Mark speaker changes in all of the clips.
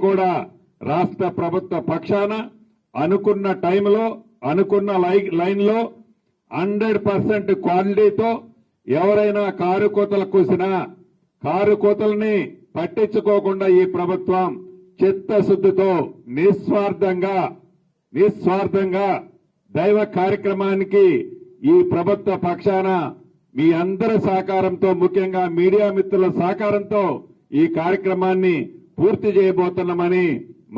Speaker 1: కూడా రాష్ట్ర ప్రభుత్వ పక్షాన అనుకున్న టైంలో అనుకున్న లైన్లో 100% క్వాలిటీతో ఎవరైనా కారు కోతలు కూసినా కారు కోతల్ని పట్టించుకోకుండా ఈ ప్రభుత్వం చిత్తశుద్ధితో నిస్వార్థంగా దైవ కార్యక్రమానికి ఈ ప్రభుత్వ పక్షాన మీ అందరి సహకారంతో ముఖ్యంగా మీడియా మిత్రుల సహకారంతో ఈ కార్యక్రమాన్ని పూర్తి చేయబోతున్నామని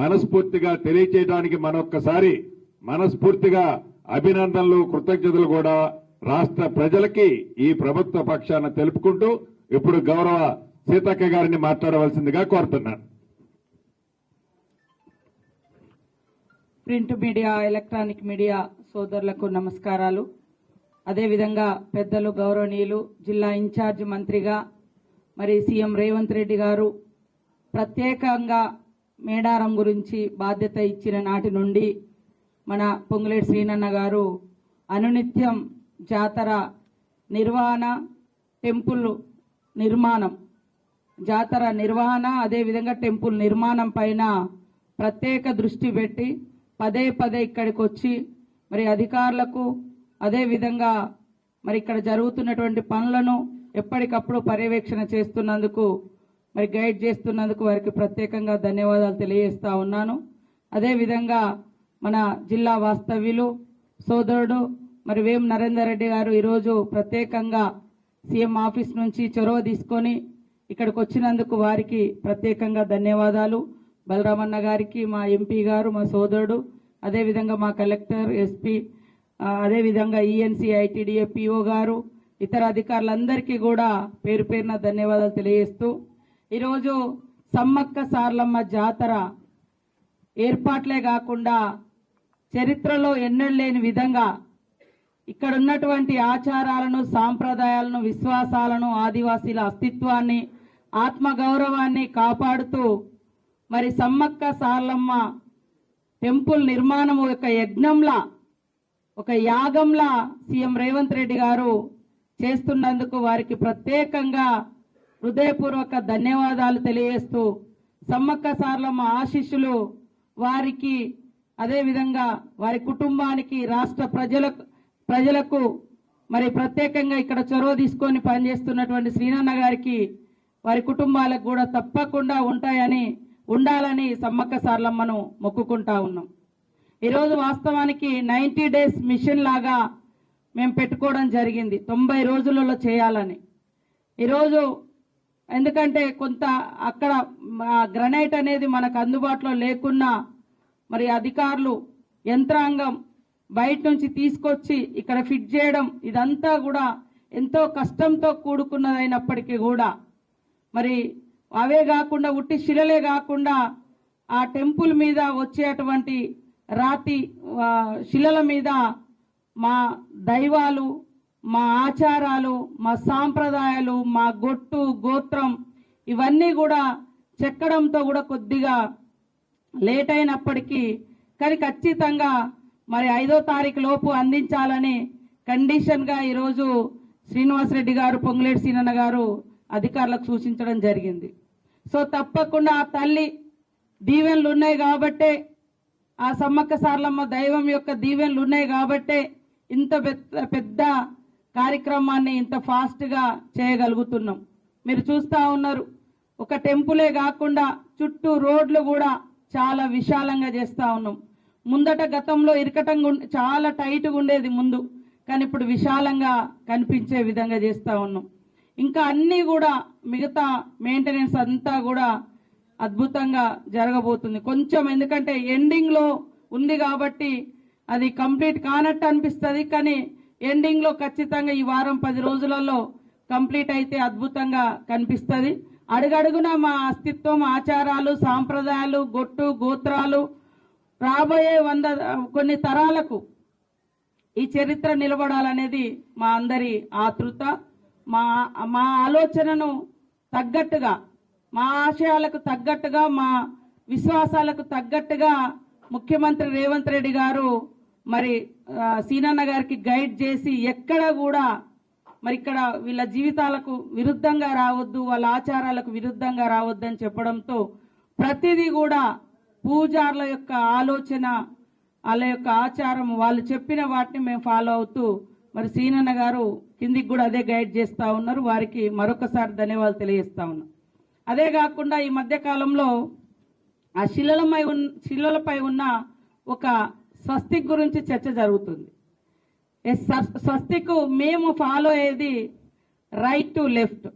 Speaker 1: మనస్ఫూర్తిగా తెలియజేయడానికి మరొక్కసారి మనస్ఫూర్తిగా అభినందనలు కృతజ్ఞతలు కూడా రాష్ట్ర ప్రజలకి ఈ ప్రభుత్వ పక్షాన తెలుపుకుంటూ ఇప్పుడు గౌరవ సీతక్క గారిని మాట్లాడవలసిందిగా కోరుతున్నాను.
Speaker 2: ప్రింట్ మీడియా ఎలక్ట్రానిక్ మీడియా సోదరులకు నమస్కారాలు. అదేవిధంగా పెద్దలు గౌరవనీయులు జిల్లా ఇన్ఛార్జ్ మంత్రిగా మరి సీఎం రేవంత్ రెడ్డి గారు ప్రత్యేకంగా మేడారం గురించి బాధ్యత ఇచ్చిన నాటి నుండి మన పొంగులేటి శ్రీనన్న గారు అనునిత్యం జాతర నిర్వహణ, టెంపుల్ నిర్మాణం, జాతర నిర్వహణ అదేవిధంగా టెంపుల్ నిర్మాణం పైన ప్రత్యేక దృష్టి పెట్టి పదే ఇక్కడికి వచ్చి మరి అధికారులకు అదేవిధంగా మరి ఇక్కడ జరుగుతున్నటువంటి పనులను ఎప్పటికప్పుడు పర్యవేక్షణ చేస్తున్నందుకు మరి గైడ్ చేస్తున్నందుకు వారికి ప్రత్యేకంగా ధన్యవాదాలు తెలియజేస్తా ఉన్నాను. అదేవిధంగా మన జిల్లా వాస్తవ్యులు సోదరుడు మరి వేం నరేందర్ రెడ్డి గారు ఈరోజు ప్రత్యేకంగా సీఎం ఆఫీస్ నుంచి చొరవ తీసుకొని ఇక్కడికి వచ్చినందుకు వారికి ప్రత్యేకంగా ధన్యవాదాలు. బలరామన్న గారికి, మా ఎంపీ గారు, మా సోదరుడు, అదేవిధంగా మా కలెక్టర్, ఎస్పీ, అదేవిధంగా ఈఎన్సీ, ఐటీడీఏ, పిఓ గారు, ఇతర అధికారులందరికీ కూడా పేరు పేరున ధన్యవాదాలు తెలియజేస్తూ ఈరోజు సమ్మక్క సార్లమ్మ జాతర ఏర్పాట్లే కాకుండా చరిత్రలో ఎన్నడూ లేని విధంగా ఇక్కడ ఉన్నటువంటి ఆచారాలను, సాంప్రదాయాలను, విశ్వాసాలను, ఆదివాసీల అస్తిత్వాన్ని, ఆత్మగౌరవాన్ని కాపాడుతూ మరి సమ్మక్క సార్లమ్మ టెంపుల్ నిర్మాణం ఒక యజ్ఞంలా, ఒక యాగంలా సీఎం రేవంత్ రెడ్డి గారు చేస్తున్నందుకు వారికి ప్రత్యేకంగా హృదయపూర్వక ధన్యవాదాలు తెలియజేస్తూ సమ్మక్క సార్లమ్మ ఆశీస్సులు వారికి అదేవిధంగా వారి కుటుంబానికి, రాష్ట్ర ప్రజలకు మరి ప్రత్యేకంగా ఇక్కడ చొరవ తీసుకొని పనిచేస్తున్నటువంటి శ్రీనన్న గారికి, వారి కుటుంబాలకు కూడా తప్పకుండా ఉండాలని సమ్మక్క సార్లమ్మను మొక్కుకుంటా ఉన్నాం. ఈరోజు వాస్తవానికి 90 డేస్ మిషన్ లాగా మేము పెట్టుకోవడం జరిగింది, 90 రోజులలో చేయాలని. ఈరోజు ఎందుకంటే కొంత అక్కడ గ్రనైట్ అనేది మనకు అందుబాటులో లేకున్నా మరి అధికారులు యంత్రాంగం బయట నుంచి తీసుకొచ్చి ఇక్కడ ఫిట్ చేయడం ఇదంతా కూడా ఎంతో కష్టంతో కూడుకున్నదైనప్పటికీ కూడా మరి అవే కాకుండా ఉట్టి శిలలే కాకుండా ఆ టెంపుల్ మీద వచ్చేటువంటి రాతి శిలల మీద మా దైవాలు, మా ఆచారాలు, మా సాంప్రదాయాలు, మా గొట్టు గోత్రం ఇవన్నీ కూడా చెక్కడంతో కూడా కొద్దిగా లేట్ అయినప్పటికీ కానీ ఖచ్చితంగా మరి 5వ తారీఖు లోపు అందించాలని కండిషన్గా ఈరోజు శ్రీనివాసరెడ్డి గారు, పొంగులేటి శ్రీనన్న గారు అధికారులకు సూచించడం జరిగింది. సో తప్పకుండా ఆ తల్లి దీవెనలు ఉన్నాయి కాబట్టే, ఆ సమ్మక్క సార్లమ్మ దైవం యొక్క దీవెనలు ఉన్నాయి కాబట్టే ఇంత పెద్ద కార్యక్రమాన్ని ఇంత ఫాస్ట్గా చేయగలుగుతున్నాం. మీరు చూస్తూ ఉన్నారు, ఒక టెంపులే కాకుండా చుట్టూ రోడ్లు కూడా చాలా విశాలంగా చేస్తూ ఉన్నాం. ముందట గతంలో ఇరకటంగా చాలా టైట్గా ఉండేది ముందు, కానీ ఇప్పుడు విశాలంగా కనిపించే విధంగా చేస్తూ ఉన్నాం. ఇంకా అన్నీ కూడా మిగతా మెయింటెనెన్స్ అంతా కూడా అద్భుతంగా జరగబోతుంది. కొంచెం ఎందుకంటే ఎండింగ్లో ఉంది కాబట్టి అది కంప్లీట్ కానట్టు అనిపిస్తుంది, కానీ ఎండింగ్లో ఖచ్చితంగా ఈ వారం 10 రోజులలో కంప్లీట్ అయితే అద్భుతంగా కనిపిస్తుంది. అడుగడుగున మా అస్తిత్వం, ఆచారాలు, సాంప్రదాయాలు, గొట్టు గోత్రాలు రాబోయే కొన్ని తరాలకు ఈ చరిత్ర నిలబడాలనేది మా అందరి ఆతృత. మా ఆలోచనను తగ్గట్టుగా, మా ఆశయాలకు తగ్గట్టుగా, మా విశ్వాసాలకు తగ్గట్టుగా ముఖ్యమంత్రి రేవంత్ రెడ్డి గారు మరి సీనన్న గారికి గైడ్ చేసి ఎక్కడ కూడా మరి ఇక్కడ వీళ్ళ జీవితాలకు విరుద్ధంగా రావద్దు, వాళ్ళ ఆచారాలకు విరుద్ధంగా రావద్దు అని చెప్పడంతో ప్రతిదీ కూడా పూజారుల యొక్క ఆలోచన, వాళ్ళ యొక్క ఆచారం, వాళ్ళు చెప్పిన వాటిని మేము ఫాలో అవుతూ మరి సీనన్న గారు కిందికి కూడా అదే గైడ్ చేస్తూ ఉన్నారు. వారికి మరొకసారి ధన్యవాదాలు తెలియజేస్తా ఉన్నాం. అదే కాకుండా ఈ మధ్య కాలంలో ఆ శిలలపై ఉన్న ఒక స్వస్తిక్ గురించి చర్చ జరుగుతుంది. స్వస్తిక్ మేము ఫాలో అయ్యేది రైట్ టు లెఫ్ట్.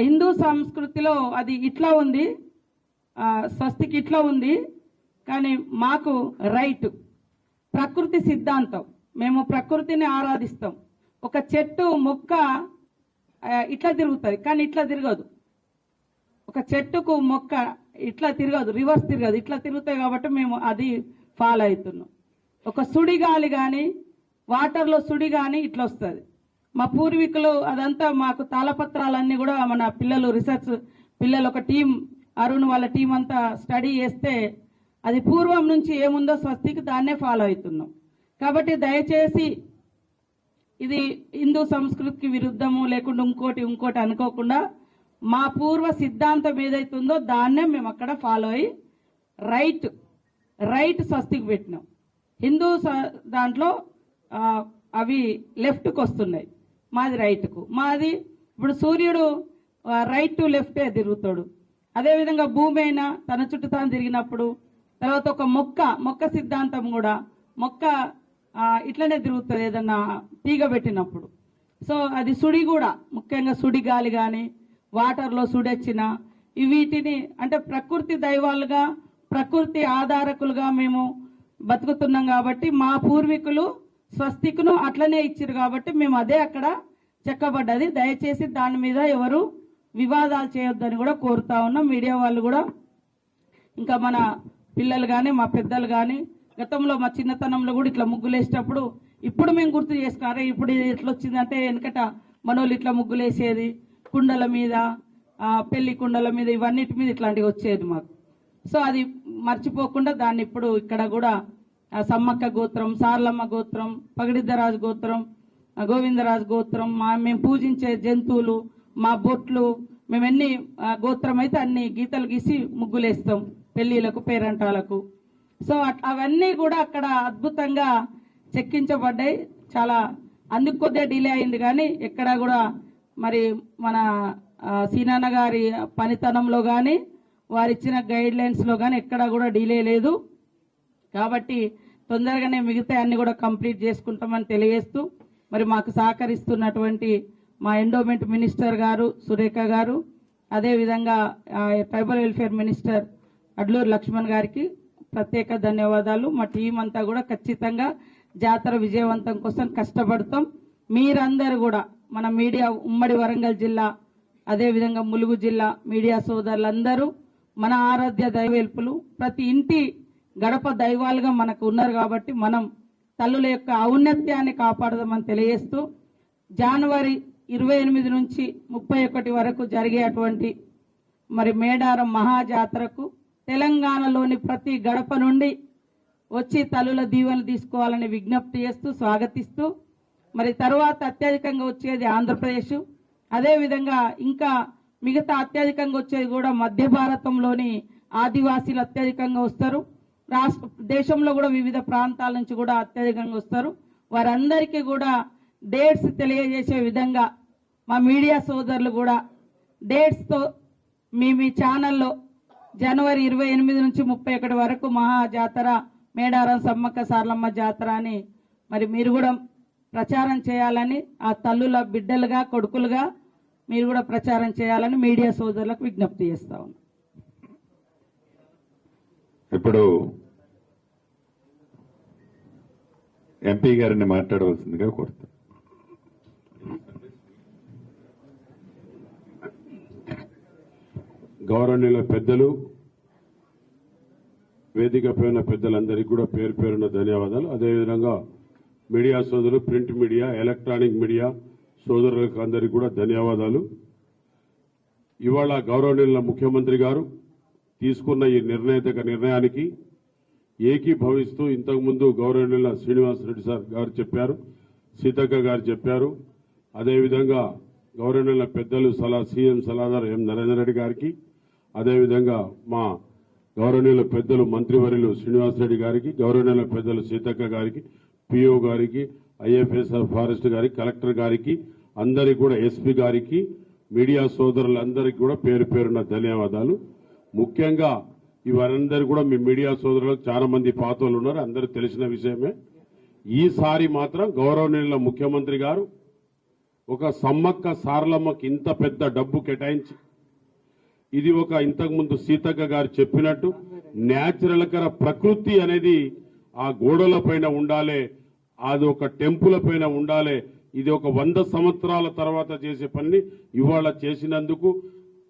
Speaker 2: హిందూ సంస్కృతిలో అది ఇట్లా ఉంది, స్వస్తిక్ ఇట్లా ఉంది, కానీ మాకు రైట్ ప్రకృతి సిద్ధాంతం. మేము ప్రకృతిని ఆరాధిస్తాం. ఒక చెట్టు మొక్క ఇట్లా తిరుగుతుంది, కానీ ఇట్లా తిరగదు. ఒక చెట్టుకు మొక్క ఇట్లా తిరగదు, రివర్స్ తిరగదు, ఇట్లా తిరుగుతాయి. కాబట్టి మేము అది ఫాలో అవుతున్నాం. ఒక సుడిగాలి కానీ, వాటర్లో సుడి కానీ ఇట్లా వస్తుంది. మా పూర్వీకులు అదంతా మాకు తాళపత్రాలన్నీ కూడా మన పిల్లలు రీసెర్చ్ పిల్లలు ఒక టీం, అరుణ్ వాళ్ళ టీం అంతా స్టడీ చేస్తే అది పూర్వం నుంచి ఏముందో స్వస్తికి దాన్నే ఫాలో అవుతున్నాం. కాబట్టి దయచేసి ఇది హిందూ సంస్కృతికి విరుద్ధము లేకుండా ఇంకోటి అనుకోకుండా మా పూర్వ సిద్ధాంతం ఏదైతుందో దాన్నే మేము అక్కడ ఫాలో అయ్యి రైట్ స్వస్తికి పెట్టినాం. హిందూ దాంట్లో అవి లెఫ్ట్కి వస్తున్నాయి, మాది రైట్కు. మాది ఇప్పుడు సూర్యుడు రైట్ టు లెఫ్టే తిరుగుతాడు. అదేవిధంగా భూమి అయినా తన చుట్టూ తాను తిరిగినప్పుడు, తర్వాత ఒక మొక్క సిద్ధాంతం కూడా మొక్క ఇట్లనే తిరుగుతుంది ఏదన్నా తీగ పెట్టినప్పుడు. సో అది సుడి కూడా, ముఖ్యంగా సుడి గాలి కానీ వాటర్లో సుడొచ్చిన వీటిని అంటే ప్రకృతి దైవాలుగా ప్రకృతి ఆధారకులుగా మేము బతుకుతున్నాం. కాబట్టి మా పూర్వీకులు స్వస్తికును అట్లనే ఇచ్చారు కాబట్టి మేము అదే అక్కడ చెక్కబడ్డది. దయచేసి దాని మీద ఎవరు వివాదాలు చేయొద్దని కూడా కోరుతా ఉన్నాం. మీడియా వాళ్ళు కూడా, ఇంకా మన పిల్లలు కానీ మా పెద్దలు కానీ గతంలో మా చిన్నతనంలో కూడా ఇట్లా ముగ్గులేసేటప్పుడు ఇప్పుడు మేము గుర్తు చేసుకోవాలి. ఇప్పుడు ఎట్లా వచ్చిందంటే వెనకట మనోళ్ళు ఇట్లా ముగ్గులేసేది కుండల మీద, పెళ్లి కుండల మీద, ఇవన్నిటి మీద ఇట్లాంటివి వచ్చేది మాకు. సో అది మర్చిపోకుండా దాన్ని ఇప్పుడు ఇక్కడ కూడా సమ్మక్క గోత్రం, సార్లమ్మ గోత్రం, పగడిద్దరాజు గోత్రం, గోవిందరాజు గోత్రం, మేము పూజించే జంతువులు, మా బొట్లు, మేము ఎన్ని గోత్రం అయితే అన్ని గీతలు గీసి ముగ్గులేస్తాం పెళ్లిలకు, పేరంటాలకు. సో అవన్నీ కూడా అక్కడ అద్భుతంగా చెక్కించబడ్డాయి. చాలా అందుకు కొద్దిగా డిలే అయింది, కానీ ఎక్కడ కూడా మరి మన సీనన్న గారి పనితనంలో కానీ వారిచ్చిన గైడ్ లైన్స్లో కానీ ఎక్కడ కూడా డిలే లేదు. కాబట్టి తొందరగానే మిగతా అన్ని కూడా కంప్లీట్ చేసుకుంటామని తెలియజేస్తూ, మరి మాకు సహకరిస్తున్నటువంటి మా ఎండోమెంట్ మినిస్టర్ గారు సురేఖ గారు, అదేవిధంగా tribal welfare minister Adluri Laxman గారికి ప్రత్యేక ధన్యవాదాలు. మా టీం అంతా కూడా ఖచ్చితంగా జాతర విజయవంతం కోసం కష్టపడతాం. మీరందరూ కూడా మన మీడియా, ఉమ్మడి వరంగల్ జిల్లా, అదేవిధంగా ములుగు జిల్లా మీడియా సోదరులందరూ మన ఆరాధ్య దైవేల్పులు, ప్రతి ఇంటి గడప దైవాలుగా మనకు ఉన్నారు. కాబట్టి మనం తల్లుల యొక్క ఔన్నత్యాన్ని కాపాడదామని తెలియజేస్తూ, జనవరి 28 నుంచి 31 వరకు జరిగేటువంటి మరి మేడారం మహాజాతరకు తెలంగాణలోని ప్రతి గడప నుండి వచ్చి తల్లుల దీవెనలు తీసుకోవాలని విజ్ఞప్తి చేస్తూ స్వాగతిస్తూ, మరి తర్వాత అత్యధికంగా వచ్చేది ఆంధ్రప్రదేశ్, అదేవిధంగా ఇంకా మిగతా అత్యధికంగా వచ్చేది కూడా మధ్య భారతంలోని ఆదివాసీలు అత్యధికంగా వస్తారు. దేశంలో కూడా వివిధ ప్రాంతాల నుంచి కూడా అత్యధికంగా వస్తారు. వారందరికీ కూడా డేట్స్ తెలియజేసే విధంగా మా మీడియా సోదరులు కూడా డేట్స్తో మీ ఛానల్లో జనవరి 28 నుంచి 31 వరకు మహాజాతర మేడారం సమ్మక్క సార్లమ్మ జాతర అని మరి మీరు కూడా ప్రచారం చేయాలని, ఆ తల్లుల బిడ్డలుగా కొడుకులుగా మీరు కూడా ప్రచారం చేయాలని మీడియా సోదరులకు విజ్ఞప్తి చేస్తా ఉన్నాం.
Speaker 1: ఇప్పుడు ఎంపీ గారిని మాట్లాడవలసిందిగా కోరుతాను.
Speaker 3: గౌరవనీయుల పెద్దలు, వేదిక పైన పెద్దలందరికీ కూడా పేరు పేరున ధన్యవాదాలు. అదేవిధంగా మీడియా సోదరులు, ప్రింట్ మీడియా, ఎలక్ట్రానిక్ మీడియా సోదరులకు అందరికీ కూడా ధన్యవాదాలు. ఇవాళ గౌరవనీయుల ముఖ్యమంత్రి గారు తీసుకున్న ఈ నిర్ణయానికి ఏకీభవిస్తూ ఇంతకుముందు గౌరవనీయుల శ్రీనివాసరెడ్డి సార్ గారు చెప్పారు, సీతక్క గారు చెప్పారు, అదేవిధంగా గౌరవనీయుల పెద్దలు సీఎం సలహాదారు ఎం నరేందర్ రెడ్డి గారికి, అదేవిధంగా మా గౌరవనీయుల పెద్దలు మంత్రివర్యులు శ్రీనివాసరెడ్డి గారికి, గౌరవనీయుల పెద్దలు సీతక్క గారికి, పిఓ గారికి, ఐఎఫ్ఎస్ ఫారెస్ట్ గారికి, కలెక్టర్ గారికి, అందరికి కూడా ఎస్పీ గారికి, మీడియా సోదరులందరికీ కూడా పేరు పేరున ధన్యవాదాలు. ముఖ్యంగా ఇవరందరూ కూడా మీ మీడియా సోదరులకు చాలా మంది పాతోళ్ళు ఉన్నారు, అందరూ తెలిసిన విషయమే. ఈసారి మాత్రం గౌరవనీయుల ముఖ్యమంత్రి గారు ఒక సమ్మక్క సారలమ్మకి ఇంత పెద్ద డబ్బు కేటాయించి, ఇది ఒక ఇంతకుముందు సీతక్క గారు చెప్పినట్టు న్యాచురల్ కర ప్రకృతి అనేది ఆ గోడల పైన ఉండాలి, అది ఒక టెంపుల్ పైన ఉండాలి. ఇది ఒక 100 సంవత్సరాల తర్వాత చేసే పని ఇవాళ చేసినందుకు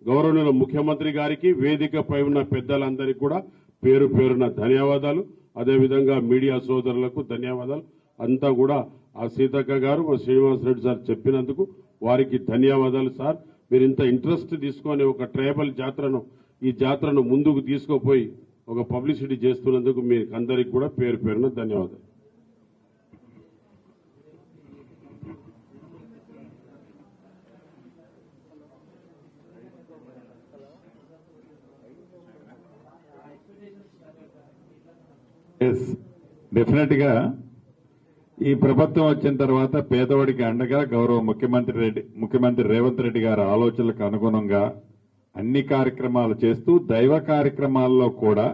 Speaker 3: గౌరవనీయుల ముఖ్యమంత్రి గారికి, వేదికపై ఉన్న పెద్దలందరికీ కూడా పేరు పేరున ధన్యవాదాలు. అదేవిధంగా మీడియా సోదరులకు ధన్యవాదాలు. అంతా కూడా ఆ సీతక్క గారు, మా శ్రీనివాసరెడ్డి సార్ చెప్పినందుకు వారికి ధన్యవాదాలు. సార్, మీరు ఇంత ఇంట్రెస్ట్ తీసుకొని ఒక ట్రైబల్ జాతరను, ఈ జాతరను ముందుకు తీసుకుపోయి ఒక పబ్లిసిటీ చేస్తున్నందుకు మీకు అందరికీ కూడా పేరు పేరున ధన్యవాదాలు.
Speaker 1: డెఫినెట్ గా ఈ ప్రభుత్వం వచ్చిన తర్వాత పేదవాడికి అండగా గౌరవ ముఖ్యమంత్రి రేవంత్ రెడ్డి గారి ఆలోచనలకు అనుగుణంగా అన్ని కార్యక్రమాలు చేస్తూ దైవ కార్యక్రమాల్లో కూడా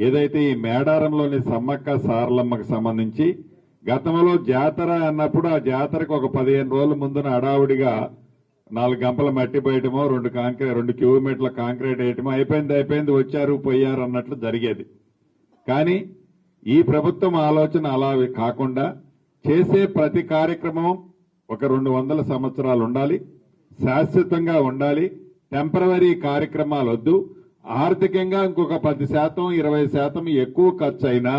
Speaker 1: ఏదైతే ఈ మేడారంలోని సమ్మక్క సారలమ్మకు సంబంధించి గతంలో జాతర అన్నప్పుడు ఆ జాతరకు ఒక 15 రోజుల ముందున హడావుడిగా 4 గంపల మట్టి పోయటమో 2 కిలోమీటర్ల కాంక్రీట్ వేయటమో అయిపోయింది వచ్చారు పోయారు అన్నట్లు జరిగేది. కానీ ఈ ప్రభుత్వం ఆలోచన అలా కాకుండా చేసే ప్రతి కార్యక్రమం ఒక 200 సంవత్సరాలు ఉండాలి, శాశ్వతంగా ఉండాలి, టెంపరవరీ కార్యక్రమాలు వద్దు, ఆర్థికంగా ఇంకొక 10% 20% ఎక్కువ ఖర్చు అయినా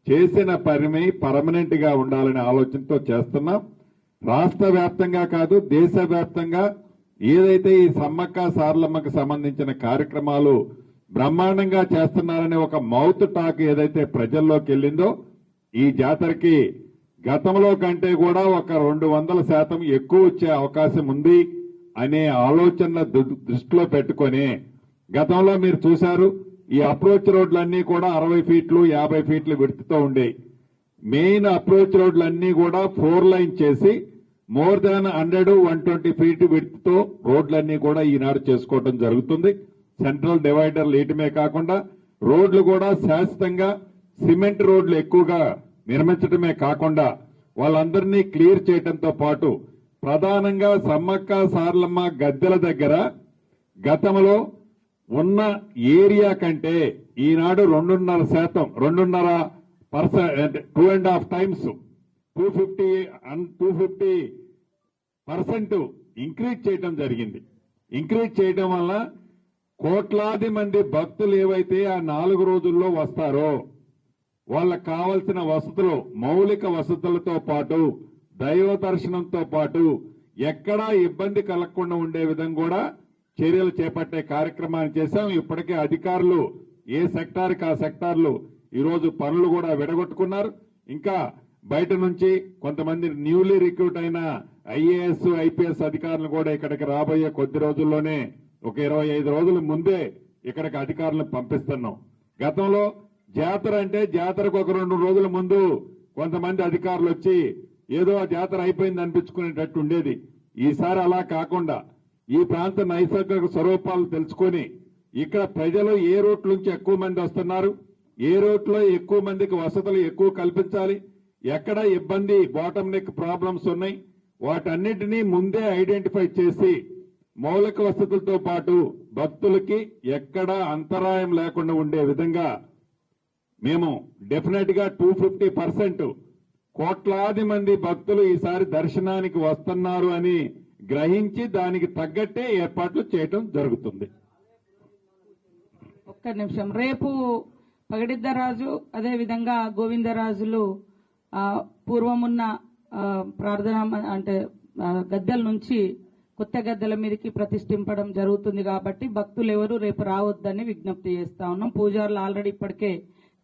Speaker 1: చేసిన పని పర్మనెంట్ గా ఉండాలనే ఆలోచనతో చేస్తున్నాం. రాష్ట్ర వ్యాప్తంగా కాదు, దేశవ్యాప్తంగా ఏదైతే ఈ సమ్మక్క సారలమ్మకు సంబంధించిన కార్యక్రమాలు బ్రహ్మాండంగా చేస్తున్నారనే ఒక మౌత్ టాక్ ఏదైతే ప్రజల్లోకి వెళ్ళిందో, ఈ జాతరకి గతంలో కంటే కూడా ఒక 200% ఎక్కువ వచ్చే అవకాశం ఉంది అనే ఆలోచన దృష్టిలో పెట్టుకొని గతంలో మీరు చూశారు ఈ అప్రోచ్ రోడ్లన్నీ కూడా 60 ఫీట్లు 50 ఫీట్లు విడ్త్తో ఉండేవి. మెయిన్ అప్రోచ్ రోడ్లన్నీ కూడా 4 లైన్ చేసి మోర్ దాన్ 100-120 ఫీట్ విడ్త్తో రోడ్లన్నీ కూడా ఈనాడు చేసుకోవడం జరుగుతుంది. సెంట్రల్ డివైడర్లు వేయటమే కాకుండా రోడ్లు కూడా శాశ్వతంగా సిమెంట్ రోడ్లు ఎక్కువగా నిర్మించడమే కాకుండా వాళ్ళందరినీ క్లియర్ చేయడంతో పాటు ప్రధానంగా సమ్మక్క సారలమ్మ గద్దెల దగ్గర గతంలో ఉన్న ఏరియా కంటే ఈనాడు 2.5% టైమ్స్ 250% ఇంక్రీజ్ చేయడం జరిగింది. ఇంక్రీజ్ చేయడం వల్ల కోట్లాది మంది భక్తులు ఏవైతే ఆ 4 రోజుల్లో వస్తారో వాళ్ళకు కావలసిన వసతులు, మౌలిక వసతులతో పాటు దైవ దర్శనంతో పాటు ఎక్కడా ఇబ్బంది కలగకుండా ఉండే విధంగా కూడా చర్యలు చేపట్టే కార్యక్రమాన్ని చేశాం. ఇప్పటికే అధికారులు ఏ సెక్టార్కి ఆ సెక్టార్లు ఈరోజు పనులు కూడా విడగొట్టుకున్నారు. ఇంకా బయట నుంచి కొంతమంది న్యూలీ రిక్రూట్ అయిన ఐఏఎస్ ఐపీఎస్ అధికారులు కూడా ఇక్కడికి రాబోయే కొద్ది రోజుల్లోనే ఒక 25 రోజుల ముందే ఇక్కడికి అధికారులను పంపిస్తున్నాం. గతంలో జాతర అంటే జాతరకు ఒక 2 రోజుల ముందు కొంతమంది అధికారులు వచ్చి ఏదో ఆ జాతర అయిపోయింది అనిపించుకునేటట్టు ఉండేది. ఈసారి అలా కాకుండా ఈ ప్రాంత నైసర్గిక స్వరూపాలు తెలుసుకొని ఇక్కడ ప్రజలు ఏ రూట్ నుంచి ఎక్కువ మంది వస్తున్నారు, ఏ రూట్లో ఎక్కువ మందికి వసతులు ఎక్కువ కల్పించాలి, ఎక్కడ ఇబ్బంది బాటమ్ నెక్ ప్రాబ్లమ్స్ ఉన్నాయి, వాటన్నిటినీ ముందే ఐడెంటిఫై చేసి మౌలిక వసతులతో పాటు భక్తులకి ఎక్కడా అంతరాయం లేకుండా ఉండే విధంగా మేము డెఫినెట్ గా 250% కోట్లాది మంది భక్తులు ఈసారి దర్శనానికి వస్తున్నారు అని గ్రహించి దానికి తగ్గట్టే ఏర్పాట్లు చేయడం జరుగుతుంది.
Speaker 2: ఒక్క నిమిషం. రేపు పగడిద్దరాజు అదే విధంగా గోవిందరాజులు పూర్వమున్న ప్రార్థన అంటే గద్దెల నుంచి కొత్త గద్దెల మీదకి ప్రతిష్ఠింపడం జరుగుతుంది కాబట్టి భక్తులు ఎవరు రేపు రావద్దని విజ్ఞప్తి చేస్తా ఉన్నాం. పూజారులు ఆల్రెడీ ఇప్పటికే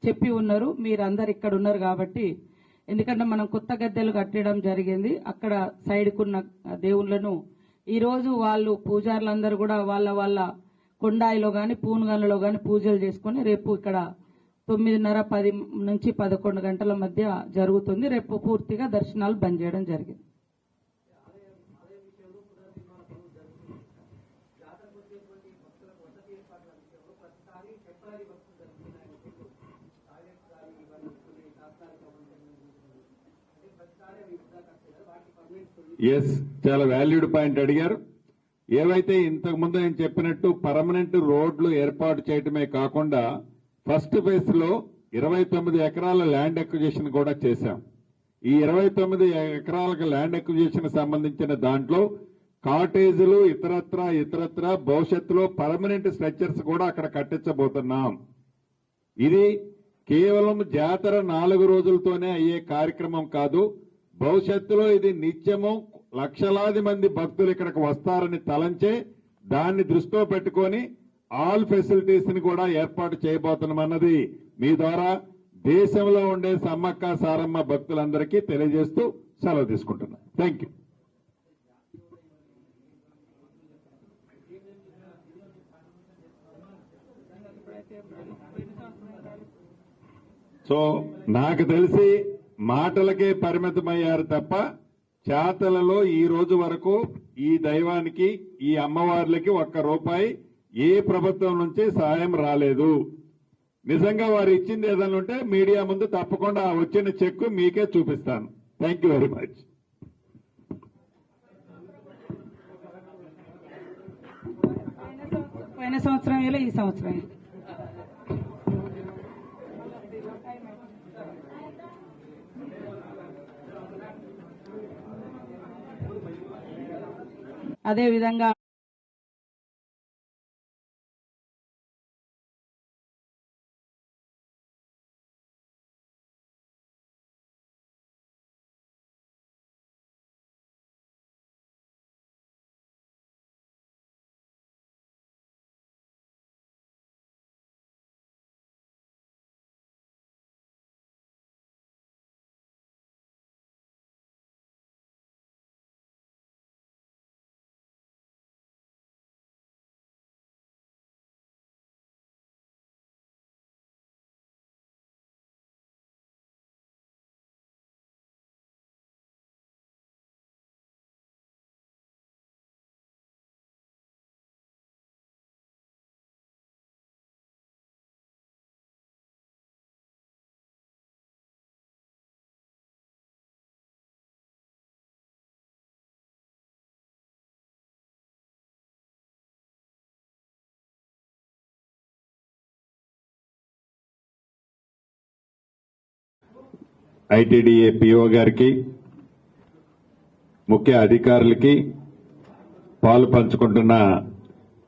Speaker 2: చెప్పి ఉన్నారు, మీరందరు ఇక్కడ ఉన్నారు కాబట్టి. ఎందుకంటే మనం కొత్త గద్దెలు కట్టడం జరిగింది, అక్కడ సైడ్కున్న దేవుళ్లను ఈరోజు వాళ్ళు పూజారులందరూ కూడా వాళ్ళ కొండాయిలో కానీ పూనగంలో కానీ పూజలు చేసుకొని రేపు ఇక్కడ 9:30 10 నుంచి 11 గంటల మధ్య జరుగుతుంది. రేపు పూర్తిగా దర్శనాలు బంద్ చేయడం జరిగింది.
Speaker 1: ఎస్, చాలా వాల్యూడ్ పాయింట్ అడిగారు. ఏవైతే ఇంతకు ముందు నేను చెప్పినట్టు పర్మనెంట్ రోడ్లు ఏర్పాటు చేయటమే కాకుండా ఫస్ట్ ఫేజ్ లో 29 ఎకరాల ల్యాండ్ అక్విజిషన్ కూడా చేశాం. ఈ 29 ఎకరాలకు ల్యాండ్ అక్విజిషన్ సంబంధించిన దాంట్లో కాటేజీలు ఇతరత్ర భవిష్యత్తులో పర్మనెంట్ స్ట్రక్చర్స్ కూడా అక్కడ కట్టించబోతున్నాం. ఇది కేవలం జాతర 4 రోజులతోనే అయ్యే కార్యక్రమం కాదు. భవిష్యత్తులో ఇది నిత్యము లక్షలాది మంది భక్తులు ఇక్కడికి వస్తారని తలంచే దాన్ని దృష్టిలో పెట్టుకొని ఆల్ ఫెసిలిటీస్ ని కూడా ఏర్పాటు చేయబోతున్నామన్నది మీ ద్వారా దేశంలో ఉండే సమ్మక్క సారమ్మ భక్తులందరికీ తెలియజేస్తూ సెలవు తీసుకుంటున్నా. Thank you. సో నాకు తెలిసి మాటలకే పరిమితమయ్యారు తప్ప చేతలలో ఈ రోజు వరకు ఈ దైవానికి ఈ అమ్మవార్లకి ₹1 ఏ ప్రభుత్వం నుంచి సాయం రాలేదు. నిజంగా వారు ఇచ్చింది ఏదైనా ఉంటే మీడియా ముందు తప్పకుండా వచ్చిన చెక్ మీకే చూపిస్తాను. Thank you very much.
Speaker 2: పోయిన సంవత్సరం వేళ ఈ సంవత్సరం వేళ. అదేవిధంగా
Speaker 1: ఐటీడీఏ పిఓ గారికి, ముఖ్య అధికారులకి, పాలు పంచుకుంటున్న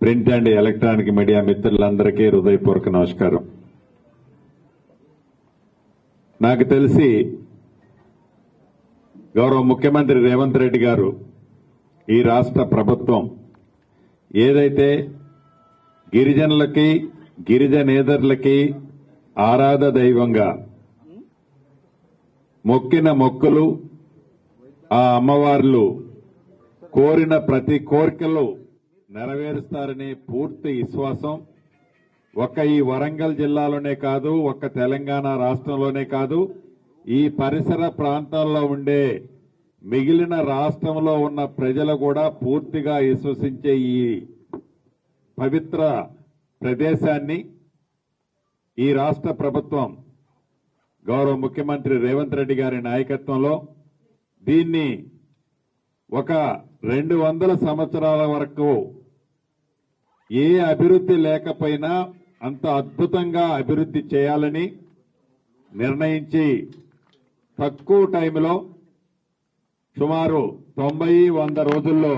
Speaker 1: ప్రింట్ అండ్ ఎలక్ట్రానిక్ మీడియా మిత్రులందరికీ హృదయపూర్వక నమస్కారం. నాకు తెలిసి గౌరవ ముఖ్యమంత్రి రేవంత్ రెడ్డి గారు, ఈ రాష్ట్ర ప్రభుత్వం ఏదైతే గిరిజనులకి గిరిజనేతరులకి ఆరాధ దైవంగా మొక్కిన మొక్కులు, ఆ అమ్మవార్లు కోరిన ప్రతి కోరికలు నెరవేరుస్తారనే పూర్తి విశ్వాసం ఒక్క ఈ వరంగల్ జిల్లాలోనే కాదు, ఒక్క తెలంగాణ రాష్ట్రంలోనే కాదు, ఈ పరిసర ప్రాంతాల్లో ఉండే మిగిలిన రాష్ట్రంలో ఉన్న ప్రజలు కూడా పూర్తిగా విశ్వసించే ఈ పవిత్ర ప్రదేశాన్ని ఈ రాష్ట్ర ప్రభుత్వం గౌరవ ముఖ్యమంత్రి రేవంత్ రెడ్డి గారి నాయకత్వంలో దీన్ని ఒక 200 సంవత్సరాల వరకు ఏ అభివృద్ధి లేకపోయినా అంత అద్భుతంగా అభివృద్ధి చేయాలని నిర్ణయించి తక్కువ టైంలో సుమారు 90-100 రోజుల్లో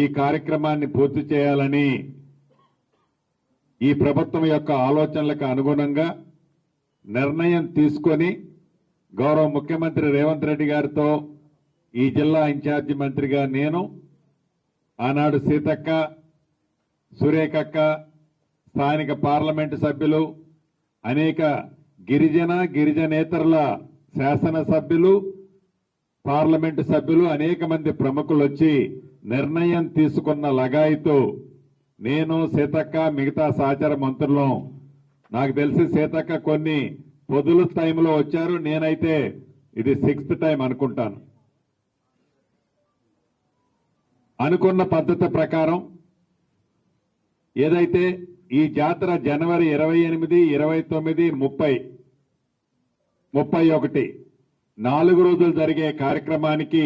Speaker 1: ఈ కార్యక్రమాన్ని పూర్తి చేయాలని ఈ ప్రభుత్వం యొక్క ఆలోచనలకు అనుగుణంగా నిర్ణయం తీసుకొని గౌరవ ముఖ్యమంత్రి రేవంత్ రెడ్డి గారితో ఈ జిల్లా ఇన్ఛార్జి మంత్రిగా నేను, ఆనాడు సీతక్క, సురేఖక్క, స్థానిక పార్లమెంటు సభ్యులు, అనేక గిరిజనేతరుల శాసనసభ్యులు, పార్లమెంటు సభ్యులు, అనేక మంది ప్రముఖులు వచ్చి నిర్ణయం తీసుకున్న లగాయితో నేను సీతక్క మిగతా సహచర మంత్రులు, నాకు తెలిసి సీతక్క కొన్ని పొదుల టైంలో వచ్చారు, నేనైతే ఇది 6th టైం అనుకుంటాను. అనుకున్న పద్ధతి ప్రకారం ఏదైతే ఈ జాతర జనవరి 28, 29, 30, 31 4 రోజులు జరిగే కార్యక్రమానికి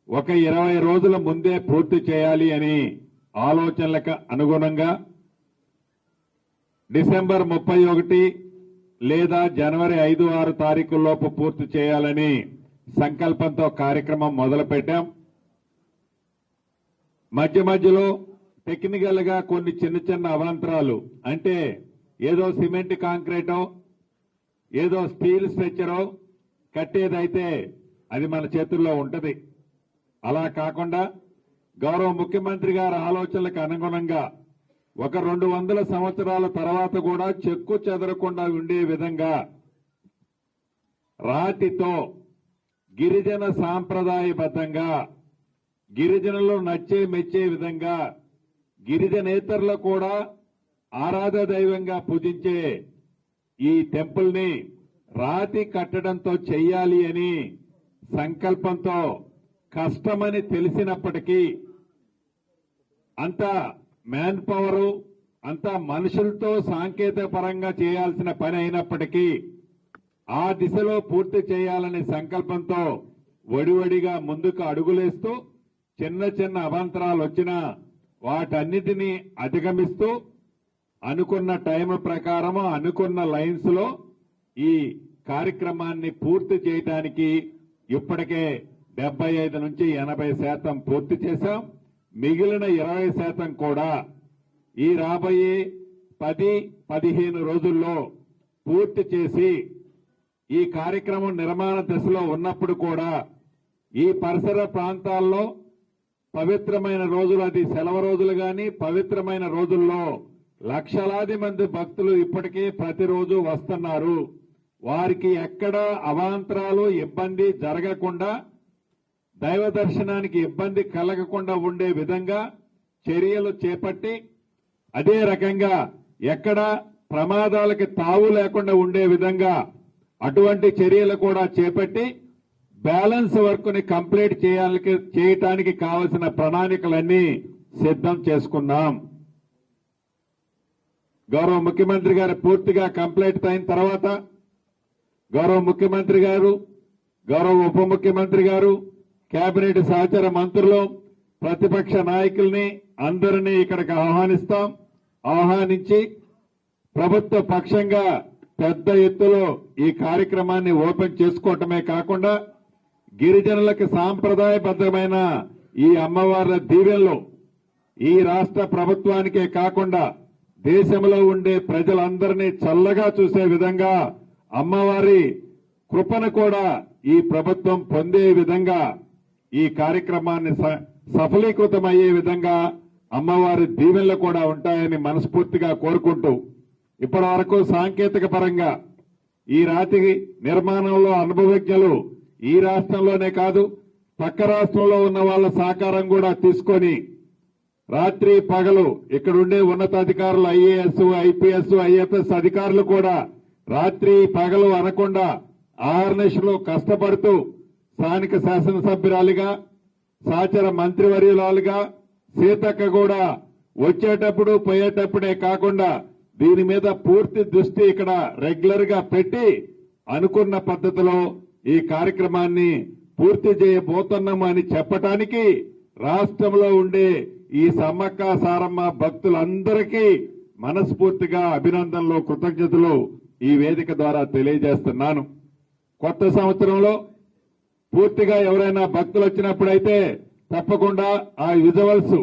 Speaker 1: ఒక 20 రోజుల ముందే పూర్తి చేయాలి అని ఆలోచనలకు అనుగుణంగా డిసెంబర్ 31 లేదా జనవరి 5, 6 తారీఖుల్లోపు పూర్తి చేయాలని సంకల్పంతో కార్యక్రమం మొదలుపెట్టాం. మధ్య మధ్యలో టెక్నికల్ గా కొన్ని చిన్న చిన్న అవాంతరాలు, అంటే ఏదో సిమెంట్ కాంక్రీటో ఏదో స్టీల్ స్ట్రక్చరో కట్టేదైతే అది మన చేతుల్లో ఉంటది. అలా కాకుండా గౌరవ ముఖ్యమంత్రి గారి ఆలోచనలకు అనుగుణంగా ఒక 200 సంవత్సరాల తర్వాత కూడా చెక్కు చెదరకుండా ఉండే విధంగా రాతితో గిరిజన సాంప్రదాయబద్ధంగా గిరిజనులు నచ్చే మెచ్చే విధంగా గిరిజనేతరులు కూడా ఆరాధ దైవంగా పూజించే ఈ టెంపుల్ ని రాతి కట్టడంతో చెయ్యాలి అని సంకల్పంతో కష్టమని తెలిసినప్పటికీ అంత మ్యాన్ పవర్ అంత మనుషులతో సాంకేతిక పరంగా చేయాల్సిన పని అయినప్పటికీ ఆ దిశలో పూర్తి చేయాలనే సంకల్పంతో వడివడిగా ముందుకు అడుగులేస్తూ చిన్న చిన్న అవాంతరాలు వచ్చినా వాటన్నిటినీ అధిగమిస్తూ అనుకున్న టైం ప్రకారం అనుకున్న లైన్స్ లో ఈ కార్యక్రమాన్ని పూర్తి చేయడానికి ఇప్పటికే 75 నుంచి 80% పూర్తి చేశాం. మిగిలిన 20% కూడా ఈ రాబోయే 10-15 రోజుల్లో పూర్తి చేసి ఈ కార్యక్రమం నిర్మాణ దశలో ఉన్నప్పుడు కూడా ఈ పరిసర ప్రాంతాల్లో పవిత్రమైన రోజులు, అది సెలవు రోజులు గాని పవిత్రమైన రోజుల్లో లక్షలాది మంది భక్తులు ఇప్పటికే ప్రతిరోజు వస్తున్నారు. వారికి ఎక్కడ అవాంతరాలు ఇబ్బంది జరగకుండా, దైవ దర్శనానికి ఇబ్బంది కలగకుండా ఉండే విధంగా చర్యలు చేపట్టి, అదే రకంగా ఎక్కడ ప్రమాదాలకి తావు లేకుండా ఉండే విధంగా అటువంటి చర్యలు కూడా చేపట్టి బ్యాలెన్స్ వర్క్ ని కంప్లీట్ చేయటానికి కావలసిన ప్రణాళికలన్నీ సిద్ధం చేసుకున్నాం. గౌరవ ముఖ్యమంత్రి గారు పూర్తిగా కంప్లీట్ అయిన తర్వాత గౌరవ ముఖ్యమంత్రి గారు, గౌరవ ఉప ముఖ్యమంత్రి గారు, కేబినెట్ సహచర మంత్రులు, ప్రతిపక్ష నాయకుల్ని అందరినీ ఇక్కడికి ఆహ్వానించి ప్రభుత్వ పక్షంగా పెద్ద ఎత్తులో ఈ కార్యక్రమాన్ని ఓపెన్ చేసుకోవటమే కాకుండా గిరిజనులకు సాంప్రదాయబద్ధమైన ఈ అమ్మవార్ల దీవెనలు ఈ రాష్ట్ర ప్రభుత్వానికే కాకుండా దేశంలో ఉండే ప్రజలందరినీ చల్లగా చూసే విధంగా అమ్మవారి కృపను కూడా ఈ ప్రభుత్వం పొందే విధంగా ఈ కార్యక్రమాన్ని సఫలీకృతమయ్యే విధంగా అమ్మవారి దీవెనలు కూడా ఉంటాయని మనస్ఫూర్తిగా కోరుకుంటూ, ఇప్పటి వరకు సాంకేతిక పరంగా ఈ రాతి నిర్మాణంలో అనుభవజ్ఞులు ఈ రాష్ట్రంలోనే కాదు పక్క రాష్ట్రంలో ఉన్న వాళ్ళ సహకారం కూడా తీసుకొని రాత్రి పగలు ఇక్కడుండే ఉన్నతాధికారులు ఐఏఎస్, ఐపీఎస్, ఐఎఫ్ఎస్ అధికారులు కూడా రాత్రి పగలు అనకుండా ఆర్నిషలో కష్టపడుతూ స్థానిక శాసనసభ్యురాలిగా, సహచర మంత్రివర్యురాలుగా సీతక్క కూడా వచ్చేటప్పుడు పోయేటప్పుడే కాకుండా దీని మీద పూర్తి దృష్టి ఇక్కడ రెగ్యులర్ గా పెట్టి అనుకున్న పద్ధతిలో ఈ కార్యక్రమాన్ని పూర్తి చేయబోతున్నాము అని చెప్పటానికి రాష్ట్రంలో ఉండే ఈ సమ్మక్క సారమ్మ భక్తులందరికీ మనస్ఫూర్తిగా అభినందనలు, కృతజ్ఞతలు ఈ వేదిక ద్వారా తెలియజేస్తున్నాను. కొత్త సంవత్సరంలో పూర్తిగా ఎవరైనా భక్తులు వచ్చినప్పుడైతే తప్పకుండా ఆ విజువల్స్